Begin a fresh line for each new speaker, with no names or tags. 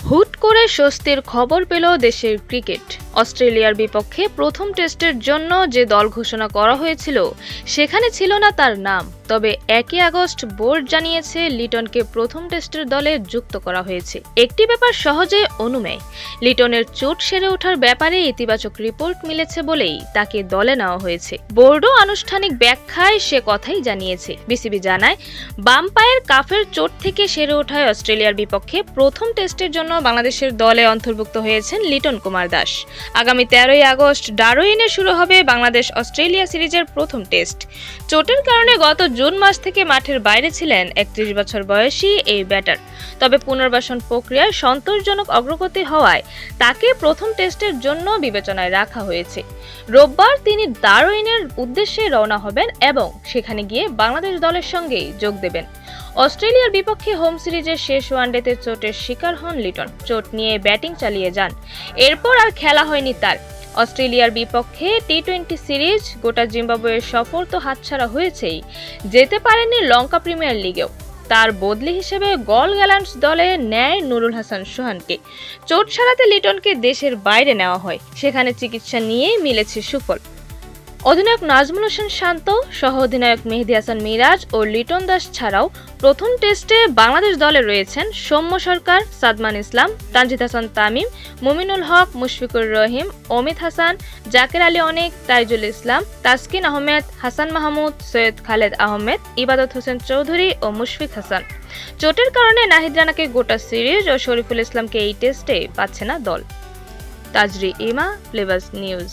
হুট করে স্বস্তির খবর পেল দেশের ক্রিকেট। অস্ট্রেলিয়ার বিপক্ষে প্রথম টেস্টের জন্য যে দল ঘোষণা করা হয়েছিল সেখানে ছিল না তার নাম। তবে 1 আগস্ট বোর্ড জানিয়েছে লিটনকে প্রথম টেস্টের দলে যুক্ত করা হয়েছে। একটি ব্যাপার সহজে অনুমেয়, লিটনের চোট সেরে ওঠার ব্যাপারে ইতিবাচক রিপোর্ট মিলেছে বলেই তাকে দলে নেওয়া হয়েছে। বোর্ডও আনুষ্ঠানিক ব্যাখ্যায় সে কথাই জানিয়েছে। বিসিবি জানায়, বাম পায়ের কাফের চোট থেকে সেরে ওঠায় অস্ট্রেলিয়ার বিপক্ষে প্রথম টেস্টের জন্য বাংলাদেশের দলে অন্তর্ভুক্ত হয়েছেন লিটন কুমার দাস। আগামী 13 আগস্ট ডারউইনে শুরু হবে বাংলাদেশ অস্ট্রেলিয়া সিরিজের প্রথম টেস্ট। চোটের কারণে গত জুন মাস থেকে মাঠের বাইরে ছিলেন 31 বছর বয়সী এই ব্যাটার। তবে পুনর্বাসন প্রক্রিয়ায় সন্তোষজনক অগ্রগতি হওয়ায় তাকে প্রথম টেস্টের জন্য বিবেচনায় রাখা হয়েছে। রোববার তিনি ডারউইনের উদ্দেশ্যে রওনা হবেন এবং সেখানে গিয়ে বাংলাদেশ দলের সঙ্গে যোগ দেবেন। অস্ট্রেলিয়ার বিপক্ষে হোম সিরিজের শেষ ওয়ানডেতে চোটের শিকার হন লিটন। চোট নিয়ে ব্যাটিং চালিয়ে যান, এরপর আর খেলা হয়নি তার। অস্ট্রেলিয়ার বিপক্ষে টি-20 সিরিজ, গোটা জিম্বাবুয়ের সফর তো হাতছাড়া হয়েছেই, যেতে পারেননি লঙ্কা প্রিমিয়ার লিগেও। তার বদলি হিসেবে গল গ্যালান্টস দলে নেয় নুরুল হাসান সোহানকে। চোট সারাতে লিটনকে দেশের বাইরে নেওয়া হয়, সেখানে চিকিৎসা নিয়েই মিলেছে সুফল। অধিনায়ক নাজমুল হোসেন শান্ত, সহ অধিনায়ক মেহেদী হাসান মিরাজ ও লিটন দাস ছাড়াও প্রথম টেস্টে বাংলাদেশ দলে রয়েছেন সৌম্য সরকার, সাদমান ইসলাম, তানজিদ হাসান তামিম, মুমিনুল হক, মুশফিকুর রহিম, অমিত হাসান, জাকের আলী অনেক, তাইজুল ইসলাম, তাসকিন আহমেদ, হাসান মাহমুদ, সৈয়দ খালেদ আহমেদ, ইবাদত হোসেন চৌধুরী ও মুশফিক হাসান। চোটের কারণে নাহিদ রানাকে গোটা সিরিজ ও শরীফুল ইসলামকে এই টেস্টে পাচ্ছে না দল। তাজরি ইমা, ফ্লেভার্স নিউজ।